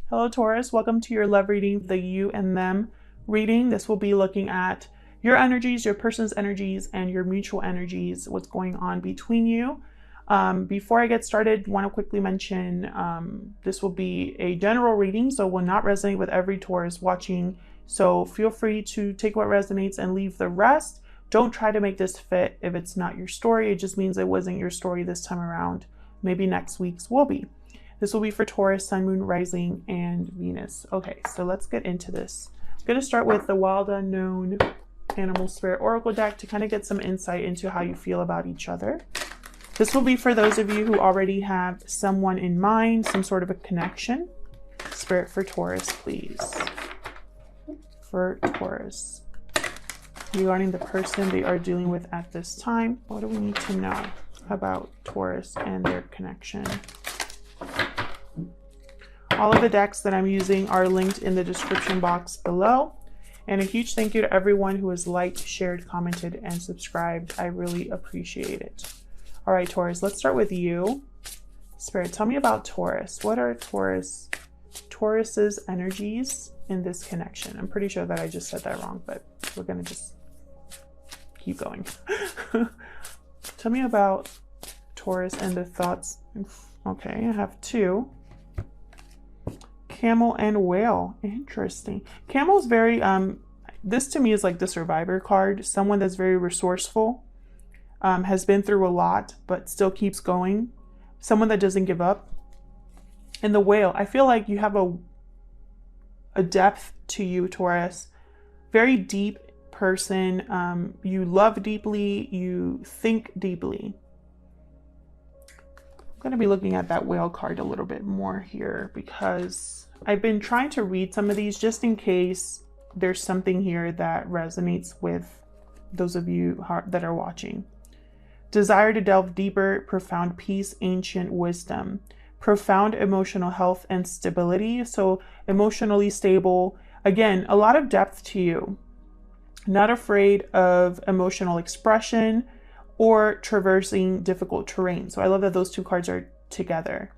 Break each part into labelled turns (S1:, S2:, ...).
S1: Hello Taurus, welcome to your love reading, the you and them reading. This will be looking at your energies, your person's energies, and your mutual energies, what's going on between you. Before I get started, want to quickly mention this will be a general reading, so will not resonate with every Taurus watching. So feel free to take what resonates and leave the rest. Don't try to make this fit if it's not your story. It just means it wasn't your story this time around. Maybe next week's will be. This will be for Taurus, Sun, Moon, Rising, and Venus. Okay, so let's get into this. I'm going to start with the Wild Unknown Animal Spirit Oracle deck to kind of get some insight into how you feel about each other. This will be for those of you who already have someone in mind, some sort of a connection. Spirit for Taurus, please. For Taurus. Regarding the person they are dealing with at this time, what do we need to know about Taurus and their connection? All of the decks that I'm using are linked in the description box below. And a huge thank you to everyone who has liked, shared, commented, and subscribed. I really appreciate it. All right, Taurus, let's start with you. Spirit, tell me about Taurus. What are Taurus's energies in this connection? I'm pretty sure that I just said that wrong, but we're going to just keep going. Tell me about Taurus and the thoughts. Okay, I have two. Camel and Whale. Interesting. Camel's very, this to me is like the survivor card. Someone that's very resourceful, has been through a lot, but still keeps going. Someone that doesn't give up. And the Whale, I feel like you have a depth to you, Taurus. Very deep person. You love deeply. You think deeply. I'm going to be looking at that Whale card a little bit more here because I've been trying to read some of these just in case there's something here that resonates with those of you that are watching. Desire to delve deeper, profound peace, ancient wisdom, profound emotional health and stability. So emotionally stable. Again, a lot of depth to you. Not afraid of emotional expression or traversing difficult terrain. So I love that those two cards are together.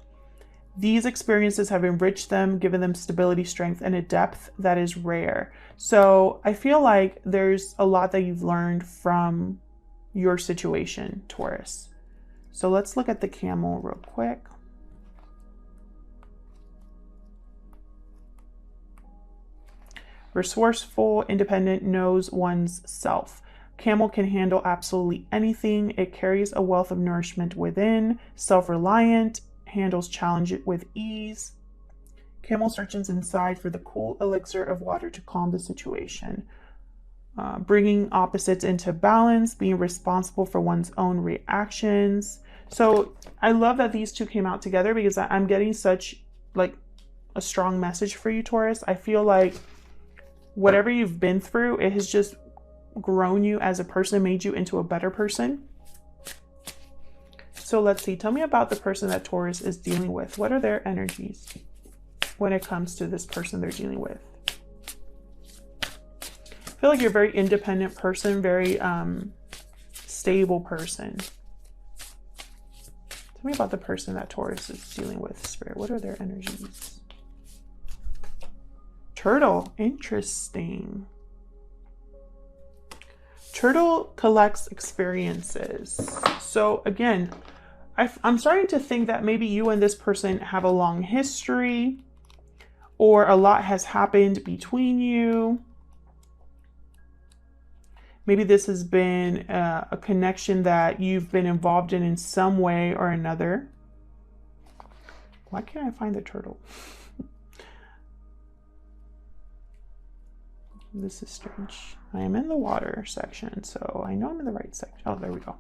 S1: These experiences have enriched them, given them stability, strength, and a depth that is rare. So I feel like there's a lot that you've learned from your situation, Taurus. So let's look at the Camel real quick. Resourceful, independent, knows one's self. Camel can handle absolutely anything. It carries a wealth of nourishment within, self-reliant, handles challenge with ease. Camel searches inside for the cool elixir of water to calm the situation. Bringing opposites into balance, being responsible for one's own reactions. So I love that these two came out together because I'm getting such like a strong message for you, Taurus. I feel like whatever you've been through, it has just grown you as a person, made you into a better person. So let's see, tell me about the person that Taurus is dealing with. What are their energies when it comes to this person they're dealing with? I feel like you're a very independent person, very stable person. Tell me about the person that Taurus is dealing with, Spirit. What are their energies? Turtle, interesting. Turtle collects experiences. So again, I'm starting to think that maybe you and this person have a long history or a lot has happened between you. Maybe this has been a connection that you've been involved in some way or another. Why can't I find the turtle? This is strange. I am in the water section, so I know I'm in the right section. Oh, there we go.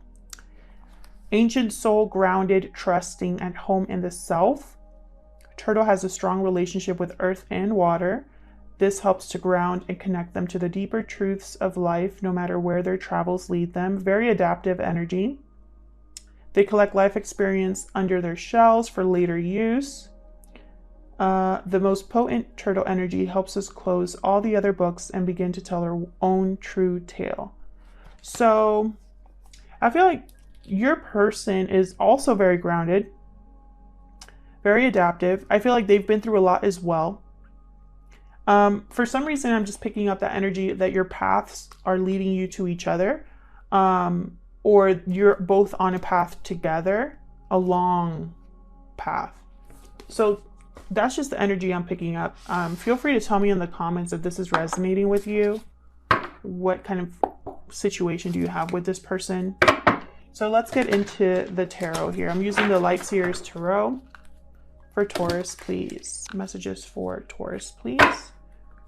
S1: Ancient soul, grounded, trusting, at home in the self. Turtle has a strong relationship with earth and water. This helps to ground and connect them to the deeper truths of life, no matter where their travels lead them. Very adaptive energy. They collect life experience under their shells for later use. The most potent turtle energy helps us close all the other books and begin to tell our own true tale. So I feel like your person is also very grounded, very adaptive. I feel like they've been through a lot as well. For some reason, I'm just picking up that energy that your paths are leading you to each other, or you're both on a path together, a long path. So that's just the energy I'm picking up. Feel free to tell me in the comments if this is resonating with you. What kind of situation do you have with this person? So let's get into the tarot here. I'm using the Light Seers Tarot for Taurus, please. Messages for Taurus, please,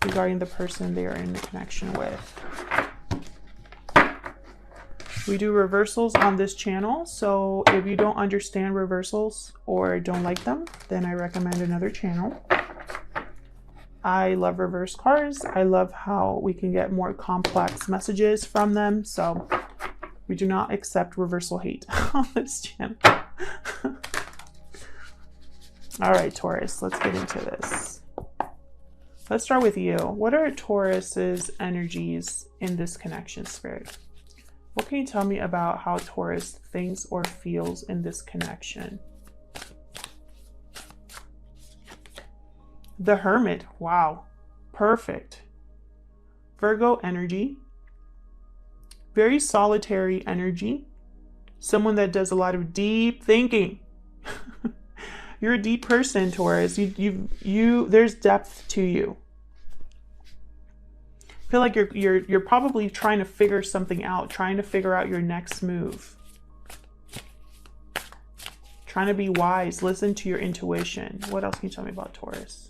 S1: regarding the person they are in connection with. We do reversals on this channel, so if you don't understand reversals or don't like them, then I recommend another channel. I love reverse cards. I love how we can get more complex messages from them, so we do not accept reversal hate on this channel. All right, Taurus, let's get into this. Let's start with you. What are Taurus's energies in this connection, Spirit? What can you tell me about how Taurus thinks or feels in this connection? The Hermit. Wow. Perfect. Virgo energy. Very solitary energy. Someone that does a lot of deep thinking. You're a deep person, Taurus. There's depth to you. I feel like you're probably trying to figure something out, trying to figure out your next move. Trying to be wise, listen to your intuition. What else can you tell me about Taurus?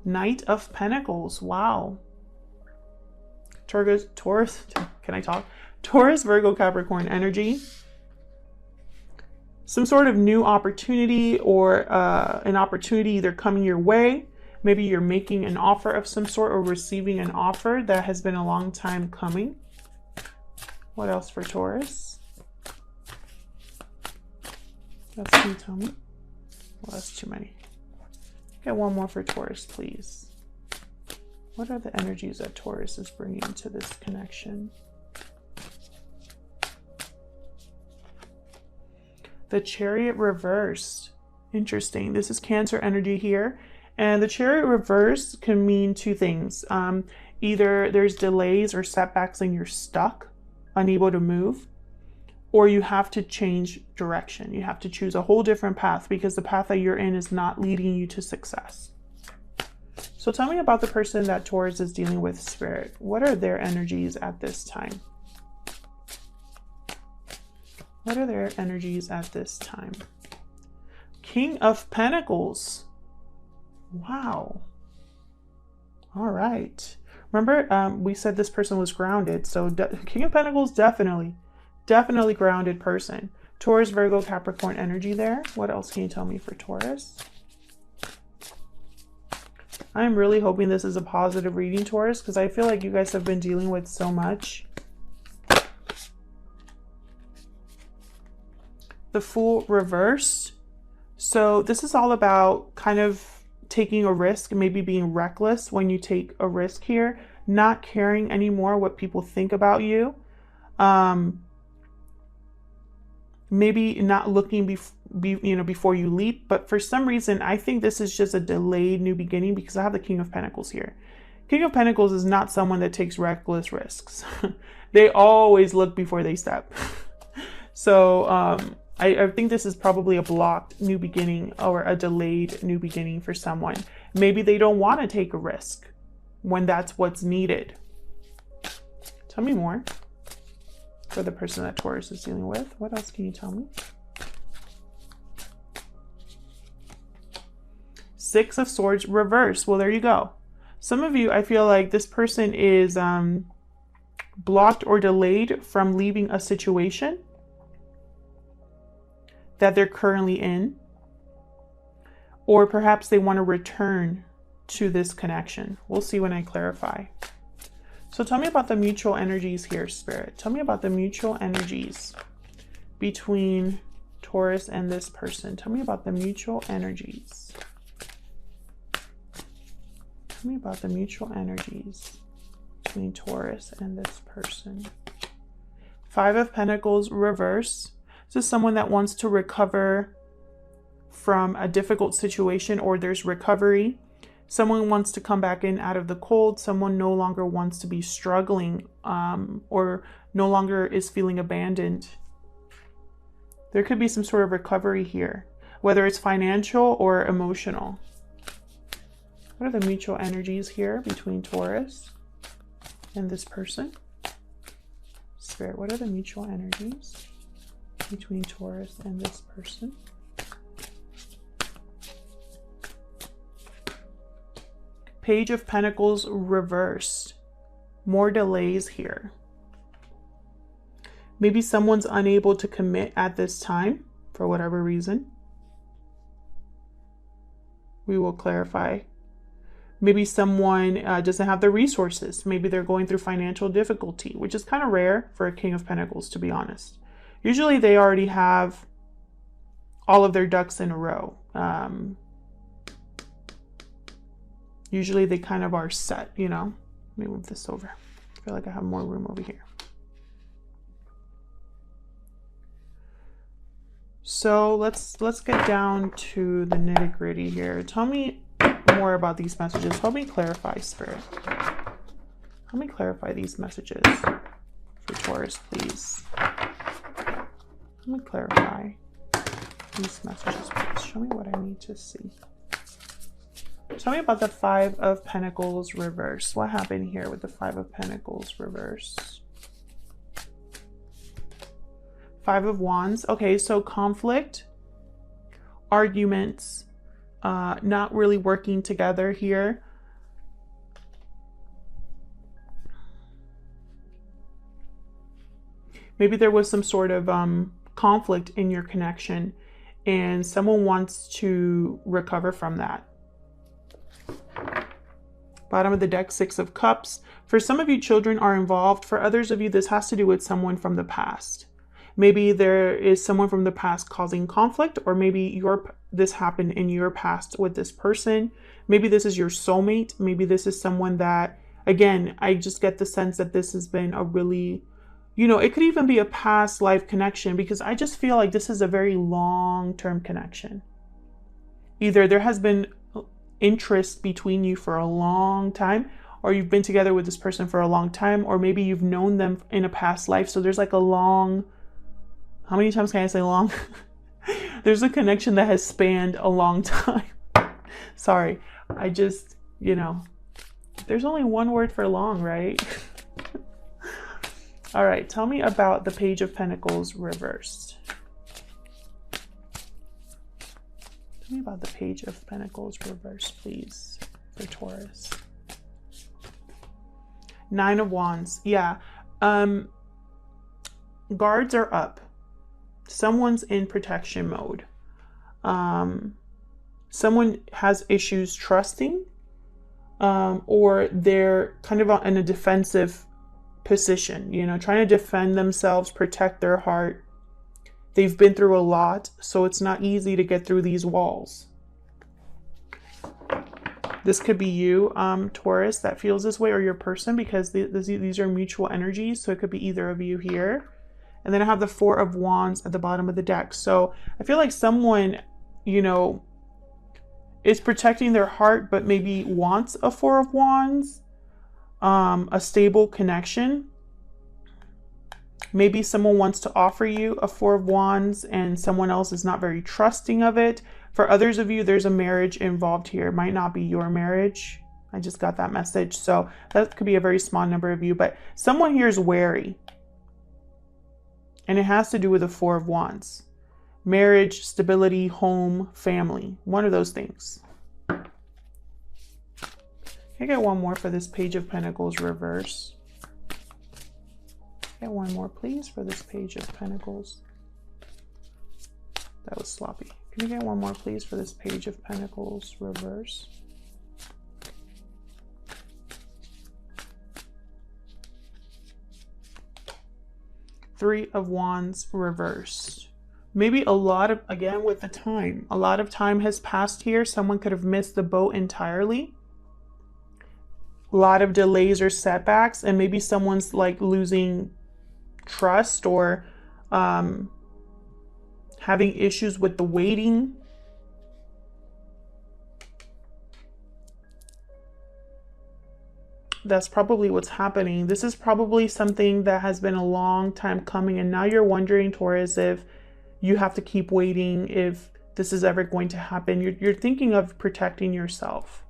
S1: Knight of Pentacles. Wow. Taurus, can I talk? Taurus, Virgo, Capricorn energy. Some sort of new opportunity or an opportunity either coming your way. Maybe you're making an offer of some sort or receiving an offer that has been a long time coming. What else for Taurus? Can you tell me? Well, that's too many. Get one more for Taurus, please. What are the energies that Taurus is bringing to this connection? The Chariot reversed. Interesting. This is Cancer energy here. And the Chariot reverse can mean two things. Either there's delays or setbacks and you're stuck, unable to move, or you have to change direction. You have to choose a whole different path because the path that you're in is not leading you to success. So tell me about the person that Taurus is dealing with, Spirit. What are their energies at this time? What are their energies at this time? King of Pentacles. Wow. All right. Remember, we said this person was grounded. So King of Pentacles, definitely grounded person. Taurus, Virgo, Capricorn energy there. What else can you tell me for Taurus? I'm really hoping this is a positive reading, Taurus, because I feel like you guys have been dealing with so much. The Fool reversed. So this is all about kind of taking a risk, maybe being reckless when you take a risk here, not caring anymore what people think about you. Maybe not looking before you leap, but for some reason, I think this is just a delayed new beginning because I have the King of Pentacles here. King of Pentacles is not someone that takes reckless risks. They always look before they step. So I think this is probably a blocked new beginning or a delayed new beginning for someone. Maybe they don't want to take a risk when that's what's needed. Tell me more for the person that Taurus is dealing with. What else can you tell me? Six of Swords reverse. Well, there you go. Some of you, I feel like this person is blocked or delayed from leaving a situation that they're currently in, or perhaps they want to return to this connection. We'll see when I clarify. So tell me about the mutual energies here, Spirit. Tell me about the mutual energies between Taurus and this person. Tell me about the mutual energies. Tell me about the mutual energies between Taurus and this person. Five of Pentacles reverse. This is someone that wants to recover from a difficult situation, or there's recovery. Someone wants to come back in out of the cold. Someone no longer wants to be struggling, or no longer is feeling abandoned. There could be some sort of recovery here, whether it's financial or emotional. What are the mutual energies here between Taurus and this person? Spirit, what are the mutual energies between Taurus and this person? Page of Pentacles reversed. More delays here. Maybe someone's unable to commit at this time for whatever reason. We will clarify. Maybe someone doesn't have the resources. Maybe they're going through financial difficulty, which is kind of rare for a King of Pentacles, to be honest. Usually they already have all of their ducks in a row. Usually they kind of are set, you know. Let me move this over. I feel like I have more room over here. So let's get down to the nitty-gritty here. Tell me more about these messages. Help me clarify, Spirit. Help me clarify these messages for Taurus, please. Help me clarify these messages, please. Show me what I need to see. Tell me about the Five of Pentacles reverse. What happened here with the Five of Pentacles reverse? Five of Wands. Okay, so conflict, arguments, not really working together here. Maybe there was some sort of conflict in your connection and someone wants to recover from that. Bottom of the deck, Six of Cups. For some of you, children are involved. For others of you, this has to do with someone from the past. Maybe there is someone from the past causing conflict, or maybe this happened in your past with this person. Maybe this is your soulmate. Maybe this is someone that, again, I just get the sense that this has been a really, you know, it could even be a past life connection, because I just feel like this is a very long-term connection. Either there has been interest between you for a long time, or you've been together with this person for a long time, or maybe you've known them in a past life. So there's like a long, how many times can I say long? There's a connection that has spanned a long time. Sorry, I just, you know, there's only one word for long, right? All right, tell me about the Page of Pentacles reversed. Tell me about the Page of Pentacles reversed, please, for Taurus. Nine of Wands. Yeah. Guards are up. Someone's in protection mode. Someone has issues trusting, or they're kind of in a defensive position, you know, trying to defend themselves, protect their heart. They've been through a lot, so it's not easy to get through these walls. This could be you, Taurus, that feels this way, or your person, because these are mutual energies. So it could be either of you here. And then I have the Four of Wands at the bottom of the deck. So I feel like someone, you know, is protecting their heart, but maybe wants a Four of Wands, a stable connection. Maybe someone wants to offer you a Four of Wands and someone else is not very trusting of it. For others of you, there's a marriage involved here. It might not be your marriage. I just got that message. So that could be a very small number of you, but someone here is wary. And it has to do with the Four of Wands. Marriage, stability, home, family. One of those things. Can I get one more for this Page of Pentacles reverse? Get one more, please, for this Page of Pentacles. That was sloppy. Can you get one more, please, for this Page of Pentacles reverse? Three of Wands reversed. Maybe a lot of, again, with the time, a lot of time has passed here. Someone could have missed the boat entirely. A lot of delays or setbacks, and maybe someone's like losing trust, or having issues with the waiting. That's probably what's happening. This is probably something that has been a long time coming, and now you're wondering, Taurus, if you have to keep waiting, if this is ever going to happen. You're thinking of protecting yourself.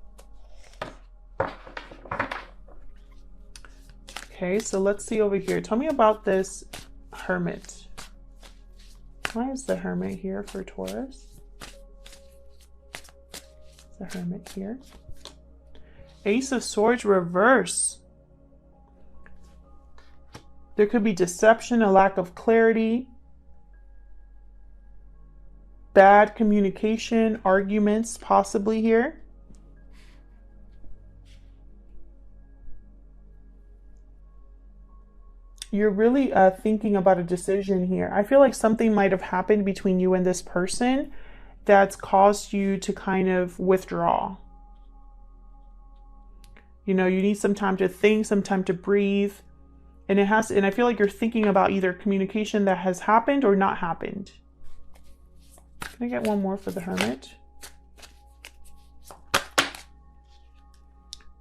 S1: Okay, so let's see over here. Tell me about this Hermit. Why is the Hermit here for Taurus? The Hermit here. Ace of Swords reverse. There could be deception, a lack of clarity, bad communication, arguments possibly here. You're really thinking about a decision here. I feel like something might have happened between you and this person that's caused you to kind of withdraw. You know, you need some time to think, some time to breathe. And I feel like you're thinking about either communication that has happened or not happened. Can I get one more for the Hermit?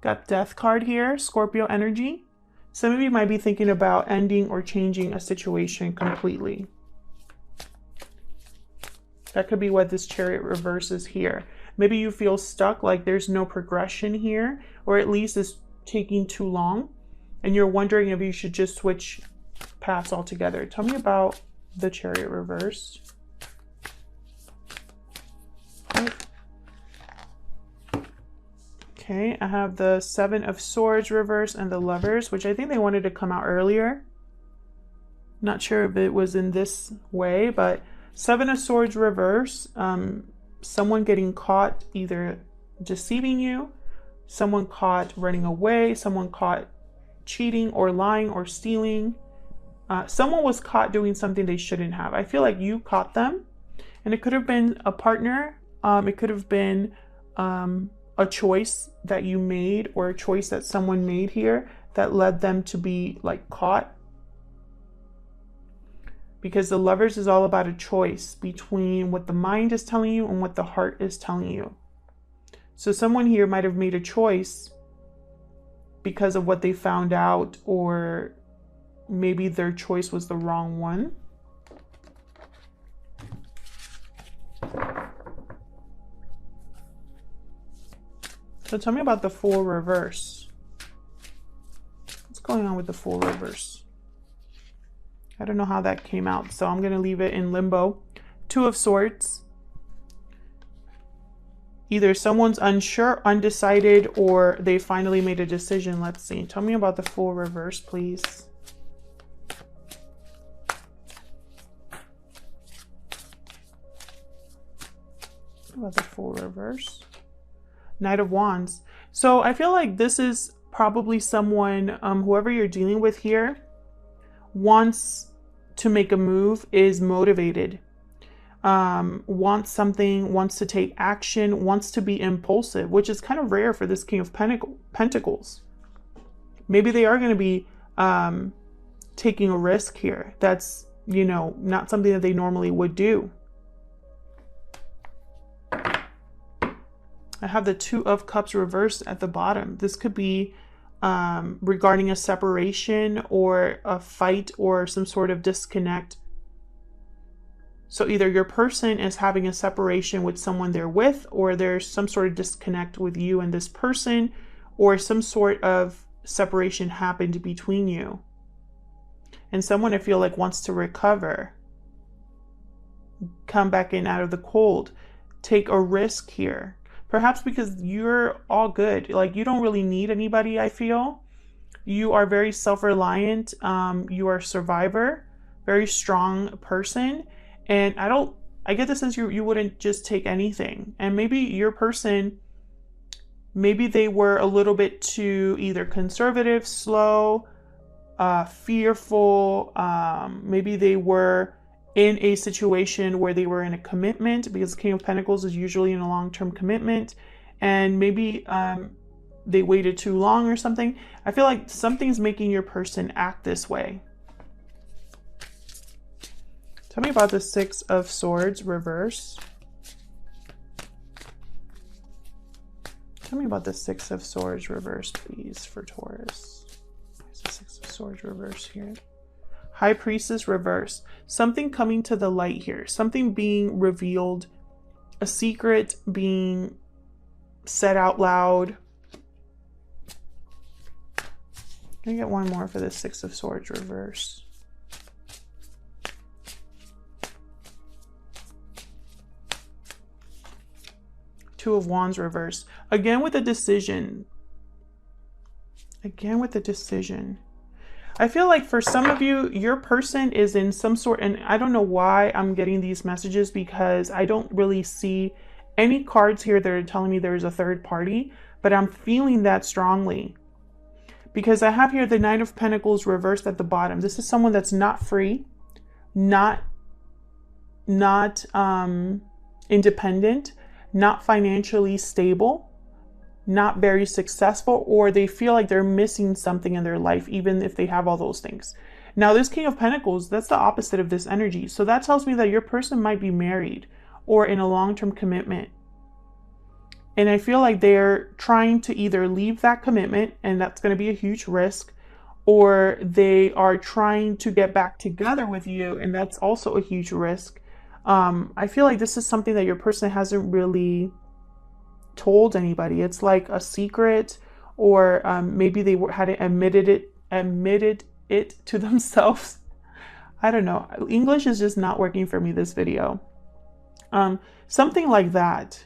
S1: Got Death card here, Scorpio energy. Some of you might be thinking about ending or changing a situation completely. That could be what this Chariot reverse is here. Maybe you feel stuck, like there's no progression here, or at least it's taking too long, and you're wondering if you should just switch paths altogether. Tell me about the Chariot reverse. Okay, I have the Seven of Swords reverse and the Lovers, which I think they wanted to come out earlier. Not sure if it was in this way, but Seven of Swords reverse, someone getting caught either deceiving you, someone caught running away, someone caught cheating or lying or stealing. Someone was caught doing something they shouldn't have. I feel like you caught them, and it could have been a partner. It could have been a choice that you made, or a choice that someone made here that led them to be like caught. Because the Lovers is all about a choice between what the mind is telling you and what the heart is telling you. So someone here might have made a choice because of what they found out, or maybe their choice was the wrong one. So tell me about the Fool reverse. What's going on with the Fool reverse? I don't know how that came out, so I'm going to leave it in limbo. Two of Swords. Either someone's unsure, undecided, or they finally made a decision. Let's see. Tell me about the Fool reverse, please. About the Fool reverse. Knight of Wands. So I feel like this is probably someone, whoever you're dealing with here, wants to make a move, is motivated, wants something, wants to take action, wants to be impulsive, which is kind of rare for this King of Pentacles. Maybe they are going to be taking a risk here. That's, you know, not something that they normally would do. I have the Two of Cups reversed at the bottom. This could be regarding a separation or a fight or some sort of disconnect. So either your person is having a separation with someone they're with, or there's some sort of disconnect with you and this person, or some sort of separation happened between you. And someone, I feel like, wants to recover, come back in out of the cold, take a risk here. Perhaps because you're all good. Like, you don't really need anybody, I feel. You are very self-reliant. You are a survivor, very strong person. And I get the sense you wouldn't just take anything. And maybe your person, maybe they were a little bit too either conservative, slow, fearful. Maybe they were in a situation where they were in a commitment, because King of Pentacles is usually in a long-term commitment, and maybe they waited too long or something. I feel like something's making your person act this way. Tell me about the Six of Swords reverse. Tell me about the Six of Swords reverse, please, for Taurus. Where's the Six of Swords reverse here? High Priestess reverse. Something coming to the light here. Something being revealed. A secret being said out loud. Can I get one more for the Six of Swords reverse? Two of Wands reverse. Again with a decision. Again with a decision. I feel like for some of you, your person is in some sort, and I don't know why I'm getting these messages because I don't really see any cards here that are telling me there's a third party, but I'm feeling that strongly. Because I have here the Knight of Pentacles reversed at the bottom. This is someone that's not free, not independent, not financially stable, not very successful, or they feel like they're missing something in their life, even if they have all those things. Now, this King of Pentacles, that's the opposite of this energy. So that tells me that your person might be married or in a long-term commitment. And I feel like they're trying to either leave that commitment, and that's going to be a huge risk, or they are trying to get back together with you, and that's also a huge risk. I feel like this is something that your person hasn't really told anybody. It's like a secret, or maybe they hadn't admitted it to themselves. I don't know. English is just not working for me this video. Something like that.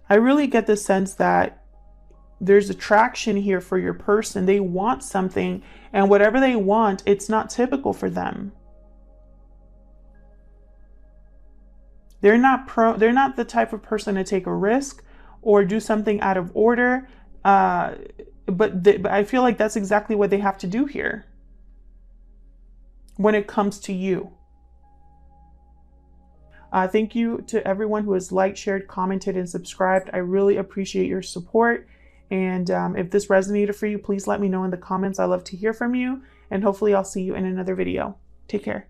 S1: I really get the sense that there's attraction here for your person. They want something, and whatever they want, it's not typical for them. They're not the type of person to take a risk or do something out of order. But I feel like that's exactly what they have to do here when it comes to you. Thank you to everyone who has liked, shared, commented, and subscribed. I really appreciate your support. And if this resonated for you, please let me know in the comments. I love to hear from you. And hopefully I'll see you in another video. Take care.